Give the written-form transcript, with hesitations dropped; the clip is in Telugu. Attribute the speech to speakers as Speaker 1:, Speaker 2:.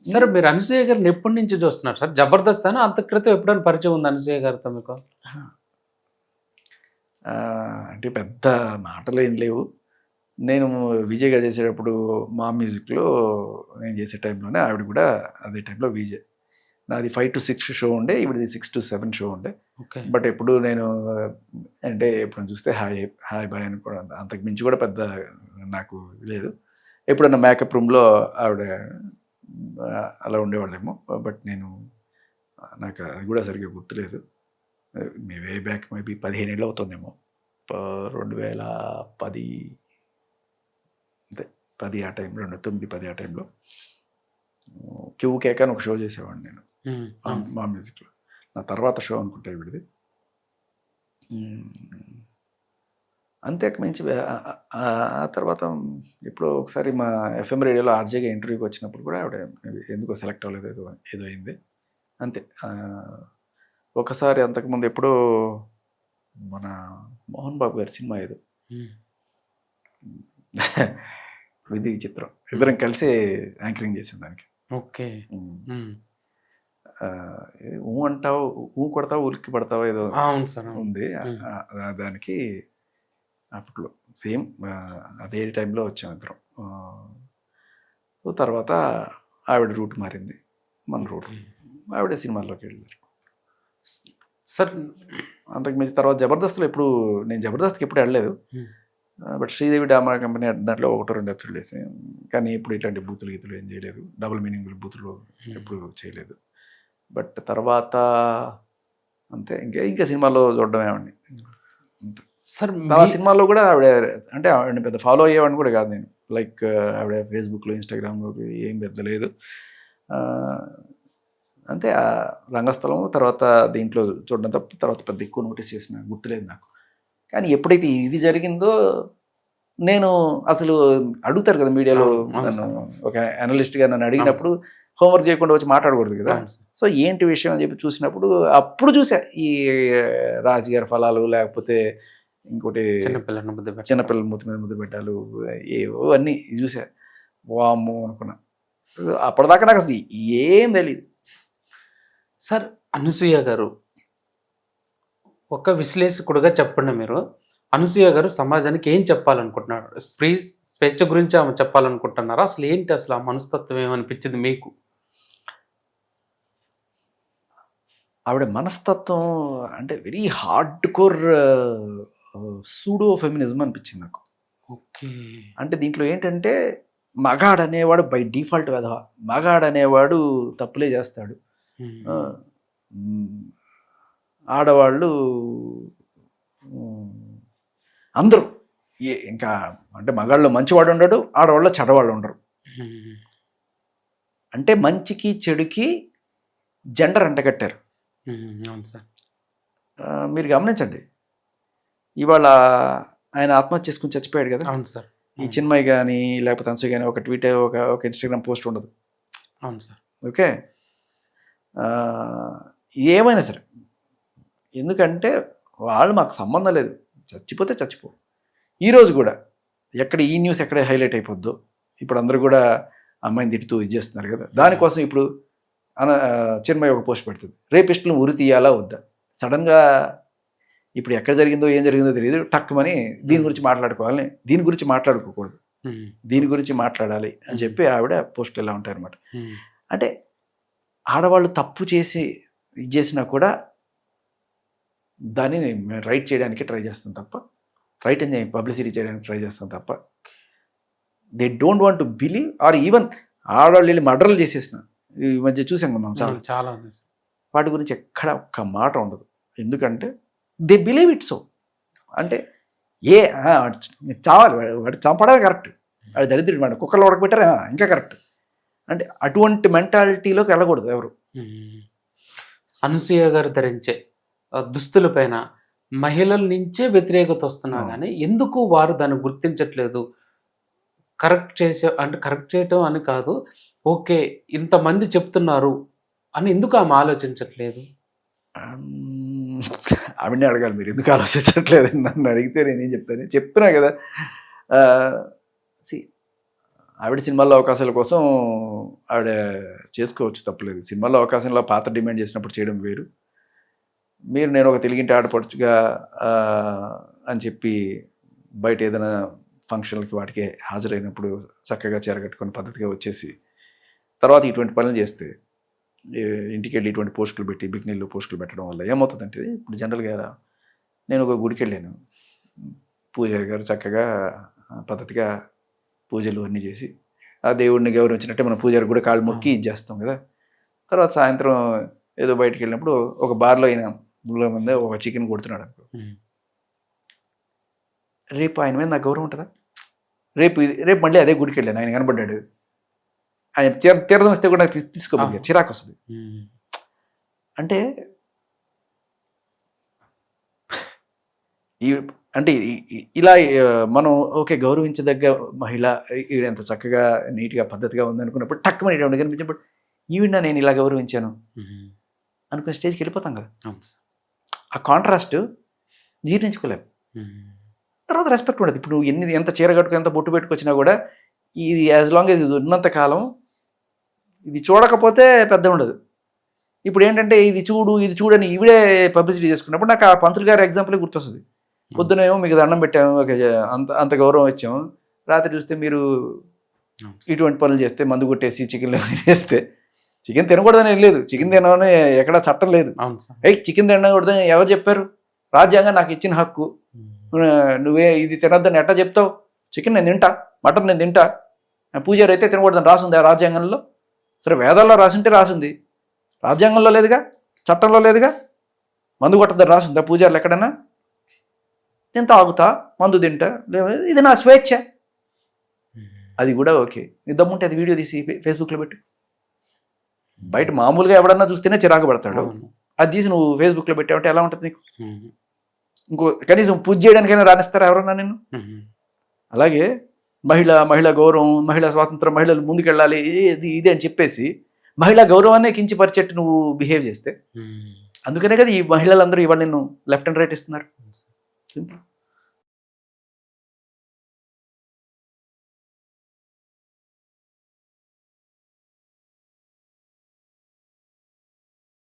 Speaker 1: సరే మీరు అనసూయ గారిని ఎప్పటి నుంచి చూస్తున్నారు సార్? జబర్దస్త్ అని అంత క్రితం ఎప్పుడైనా పరిచయం ఉంది అనసూయ గారితో మీకు?
Speaker 2: అంటే పెద్ద మాటలేం లేవు. నేను విజయ్‌గా చేసేటప్పుడు మా మ్యూజిక్‌లో నేను చేసే టైంలోనే ఆవిడ కూడా అదే టైంలో విజయ్. నాది 5-6 షో ఉండే. ఈవిడది 6-7 షో ఉండే.
Speaker 1: ఓకే.
Speaker 2: బట్ ఎప్పుడు నేను అంటే ఎప్పుడైనా చూస్తే హాయ్, హాయ్ బాయ్ అని కూడా అంతకు మించి కూడా పెద్ద నాకు లేదు. ఎప్పుడన్నా మేకప్ రూమ్‌లో ఆవిడ అలా ఉండేవాళ్ళేమో. బట్ నేను నాకు అది కూడా సరిగ్గా గుర్తులేదు. వే బ్యాక్ మేబీ 15 ఏళ్ళు అవుతుందేమో. 2010 అంతే 10 ఆ టైంలో 9, 10 ఆ టైంలో క్యూ కేక్ అని ఒక షో చేసేవాడిని నేను మా మ్యూజిక్లో. నా తర్వాత షో అనుకుంటా ఈవిడిది. అంతే మించి ఆ తర్వాత ఎప్పుడో ఒకసారి మా ఎఫ్ఎం రేడియోలో ఆర్జేగా ఇంటర్వ్యూకి వచ్చినప్పుడు కూడా ఆవిడ ఎందుకో సెలెక్ట్ అవ్వలేదు, ఏదో అయింది అంతే. ఒకసారి అంతకుముందు ఎప్పుడో మన మోహన్ బాబు గారి సినిమా ఏదో విధి చిత్రం ఇద్దరం కలిసి యాంకరింగ్ చేసాం దానికి.
Speaker 1: ఓకే.
Speaker 2: ఊ అంటావు, ఊ కొడతావు, ఉలిక్కి పడతావు ఏదో ఉంది దానికి. అప్పట్లో సేమ్ అదే టైంలో వచ్చాం ఇద్దరం. తర్వాత ఆవిడ రూట్ మారింది, మన రూట్. ఆవిడ సినిమాల్లోకి వెళ్ళారు
Speaker 1: సార్.
Speaker 2: అంతకు మించి తర్వాత జబర్దస్త్లో నేను జబర్దస్త్కి ఎప్పుడు వెళ్ళలేదు. బట్ శ్రీదేవి డ్రామా కంపెనీ దాంట్లో 1-2 ఎపిసోడ్లు వేసాను. కానీ ఇప్పుడు ఇట్లాంటి బూతులు గీతులు ఏం చేయలేదు. డబుల్ మీనింగ్ బూతులు ఎప్పుడు చేయలేదు. బట్ తర్వాత అంతే ఇంకా సినిమాలో చూడడం ఏమండి
Speaker 1: సార్.
Speaker 2: ఆ సినిమాలో కూడా ఆవిడ అంటే ఆవిడని పెద్ద ఫాలో అయ్యేవాడిని కూడా కాదు నేను. లైక్ ఆవిడ ఫేస్బుక్లో, ఇన్స్టాగ్రామ్లో ఏం పెద్ద లేదు. అంతే రంగస్థలం తర్వాత దీంట్లో చూడడం తప్ప తర్వాత పెద్ద ఎక్కువ నోటీస్ చేసిన గుర్తులేదు నాకు. కానీ ఎప్పుడైతే ఇది జరిగిందో నేను అసలు అడుగుతారు కదా మీడియాలో, నన్ను ఒక అనలిస్ట్గా నన్ను అడిగినప్పుడు హోంవర్క్ చేయకుండా వచ్చి మాట్లాడకూడదు కదా. సో ఏంటి విషయం అని చెప్పి చూసినప్పుడు అప్పుడు చూసా ఈ రాజుగారి ఫలాలు, లేకపోతే ఇంకోటి చిన్నపిల్లల మూతి మీద ముద్దు పెట్టాలు, ఏవో అన్నీ చూసా. వామ్మో అనుకున్నా. అప్పటిదాకా నాకు అసలు ఏం తెలియదు.
Speaker 1: సార్, అనసూయ గారు ఒక విశ్లేషకుడుగా చెప్పండి, మీరు అనసూయ గారు సమాజానికి ఏం చెప్పాలనుకుంటున్నారు? స్వేచ్ఛ గురించి ఆమె చెప్పాలనుకుంటున్నారా? అసలు ఏంటి అసలు ఆ మనస్తత్వం ఏమనిపించింది మీకు?
Speaker 2: ఆవిడ మనస్తత్వం అంటే very hard core pseudo feminism అనిపించింది నాకు.
Speaker 1: ఓకే.
Speaker 2: అంటే దీంట్లో ఏంటంటే మగాడు అనేవాడు బై డిఫాల్ట్ వెధవ, మగాడు అనేవాడు తప్పులే చేస్తాడు, ఆడవాళ్ళు అందరూ ఇంకా అంటే మగాళ్ళు మంచివాడు ఉండడు, ఆడవాళ్ళు చెడ్డవాళ్ళు ఉండరు. అంటే మంచికి చెడుకి జెండర్ అంటగట్టారు. మీరు గమనించండి, ఇవాళ ఆయన ఆత్మహత్య చేసుకుని చచ్చిపోయాడు కదా.
Speaker 1: అవును సార్.
Speaker 2: ఈ చిన్మయ్ కానీ లేకపోతే అనసూయ కానీ ఒక ట్వీట్, ఒక ఇన్స్టాగ్రామ్ పోస్ట్ ఉండదు.
Speaker 1: అవును సార్.
Speaker 2: ఓకే. ఏమైనా సరే, ఎందుకంటే వాళ్ళు మాకు సంబంధం లేదు, చచ్చిపోతే చచ్చిపో. ఈరోజు కూడా ఎక్కడ ఈ న్యూస్ ఎక్కడ హైలైట్ అయిపోద్దో, ఇప్పుడు అందరూ కూడా అమ్మాయిని తిడుతూ ఇది చేస్తున్నారు కదా. దానికోసం ఇప్పుడు చిన్మయ్ ఒక పోస్ట్ పెడుతుంది, రేపిస్టులను ఉరి తీయాలా వద్దా. సడన్గా ఇప్పుడు ఎక్కడ జరిగిందో ఏం జరిగిందో తెలియదు, టక్కుమని దీని గురించి మాట్లాడుకోవాలని, దీని గురించి మాట్లాడుకోకూడదు, దీని గురించి మాట్లాడాలి అని చెప్పి ఆవిడ పోస్టులు ఎలా ఉంటాయి అన్నమాట. అంటే ఆడవాళ్ళు తప్పు చేసి ఇది చేసినా కూడా దాన్ని రైట్ చేయడానికి ట్రై చేస్తాం తప్ప, రైట్ అని పబ్లిసిటీ చేయడానికి ట్రై చేస్తాం తప్ప, they don't want to believe. Or even ఆడవాళ్ళు వెళ్ళి మర్డర్లు చేసేసిన ఈ మధ్య చూసాం మనం
Speaker 1: చాలా,
Speaker 2: వాటి గురించి ఎక్కడ ఒక్క మాట ఉండదు. ఎందుకంటే దే బిలీవ్ ఇట్. సో అంటే చావాలి, వాడు చంపడమే కరెక్ట్, వాడు దరిద్రుడు, వాడు కుక్కలు ఉడకబెట్టారా ఇంకా కరెక్ట్. అంటే అటువంటి మెంటాలిటీలోకి వెళ్ళకూడదు ఎవరు.
Speaker 1: అనసూయ గారు ధరించే దుస్తుల పైన మహిళల నుంచే వ్యతిరేకత వస్తున్నా కానీ ఎందుకు వారు దాన్ని గుర్తించట్లేదు? కరెక్ట్ చేయటం అని కాదు, ఓకే ఇంతమంది చెప్తున్నారు అని ఎందుకు ఆమె ఆలోచించట్లేదు?
Speaker 2: ఆవిడనే అడగాలి మీరు, ఎందుకు ఆలోచించట్లేదు నన్ను అడిగితే నేనేం చెప్తాను. చెప్తున్నా కదా, ఆవిడ సినిమాల్లో అవకాశాల కోసం ఆవిడ చేసుకోవచ్చు, తప్పలేదు. సినిమాల్లో అవకాశంలో పాత్ర డిమాండ్ చేసినప్పుడు చేయడం వేరు. నేను ఒక తెలుగింటి ఆడపడుచుగా అని చెప్పి బయట ఏదైనా ఫంక్షన్లకి వాటికి హాజరైనప్పుడు చక్కగా చీరగట్టుకొని పద్ధతిగా వచ్చేసి తర్వాత ఇటువంటి పనులు చేస్తే ఇంటికి వెళ్ళి ఇటువంటి పోస్టులు పెట్టి బికినీల్లో పోస్టులు పెట్టడం వల్ల ఏమవుతుందంటే, ఇప్పుడు జనరల్గా నేను ఒక గుడికి వెళ్ళాను, పూజారి గారు చక్కగా పద్ధతిగా పూజలు అన్నీ చేసి ఆ దేవుడిని గౌరవించినట్టే మనం పూజారి కూడా కాళ్ళు మొక్కి ఇది చేస్తాం కదా. తర్వాత సాయంత్రం ఏదో బయటికి వెళ్ళినప్పుడు ఒక బార్లో అయినా ముందే ఒక చికెన్ కొడుతున్నాడు అనుకో, రేపు ఆయన మీద నాకు గౌరవం ఉంటుందా? రేపు మళ్ళీ అదే గుడికి వెళ్ళాను, ఆయన కనబడ్డాడు, ఆయన తీర్థం ఇస్తే కూడా నాకు తీసుకోబోయారు, చిరాకు వస్తుంది. అంటే ఇలా మనం ఓకే గౌరవించదగ్గ మహిళ ఎంత చక్కగా నీట్గా పద్ధతిగా ఉందనుకున్నప్పుడు టక్కుమని ఇటువంటి కనిపించినప్పుడు ఈవిడ నేను ఇలా గౌరవించాను అనుకున్న స్టేజ్కి వెళ్ళిపోతాం కదా. ఆ కాంట్రాస్ట్ జీర్ణించుకోలేము. తర్వాత రెస్పెక్ట్ ఉండదు. ఇప్పుడు నువ్వు ఎంత చీర కట్టుకు ఎంత బొట్టు పెట్టుకొచ్చినా కూడా ఇది యాజ్ లాంగ్ యాజ్ ఇది ఉన్నంత కాలం ఇది చూడకపోతే పెద్ద ఉండదు. ఇప్పుడు ఏంటంటే ఇది చూడని ఈవిడే పబ్లిసిటీ చేసుకున్నప్పుడు నాకు ఆ పంతులు గారి ఎగ్జాంపులే గుర్తొస్తుంది. పొద్దునేమో మీకు దండం పెట్టాము, అంత గౌరవం ఇచ్చాము, రాత్రి చూస్తే మీరు ఇటువంటి పనులు చేస్తే మందు కొట్టేసి చికెన్ తినేస్తే, చికెన్ తినకూడదని లేదు, చికెన్ తినమని ఎక్కడా చట్టం లేదు. చికెన్ తినకూడదని ఎవరు చెప్పారు? రాజ్యాంగం నాకు ఇచ్చిన హక్కు. నువ్వే ఇది తినొద్దని ఎట్టా చెప్తావు? చికెన్ నేను తింటా, మటన్ నేను తింటా, పూజారి అయితే తినకూడదని రాసింది ఆ రాజ్యాంగంలో. సరే వేదాల్లో రాసింటే రాసింది, రాజ్యాంగంలో లేదుగా, చట్టంలో లేదుగా. మందు కొట్టద్దని రాసిందా పూజారులు ఎక్కడైనా? నేను తాగుతా, మందు తింటా, ఇది నా స్వేచ్ఛ. అది కూడా ఓకే. నీ దమ్ముంటే అది వీడియో తీసి ఫేస్బుక్లో పెట్టు. బయట మామూలుగా ఎవడన్నా చూస్తేనే చిరాకు పడతాడు, అది తీసి నువ్వు ఫేస్బుక్లో పెట్టావంటే ఎలా ఉంటుంది నీకు? ఇంకో కనీసం పూజ చేయడానికైనా రానిస్తారా ఎవరన్నా నిన్ను? అలాగే మహిళా గౌరవం, మహిళా స్వాతంత్రం, మహిళలు ముందుకెళ్ళాలి ఇది అని చెప్పేసి మహిళా గౌరవాన్ని కించపరిచేట్టు నువ్వు బిహేవ్ చేస్తే, అందుకనే కదా ఈ మహిళలందరూ ఇవాళ నిన్ను లెఫ్ట్ అండ్ రైట్ ఇస్తున్నారు. సింపుల్.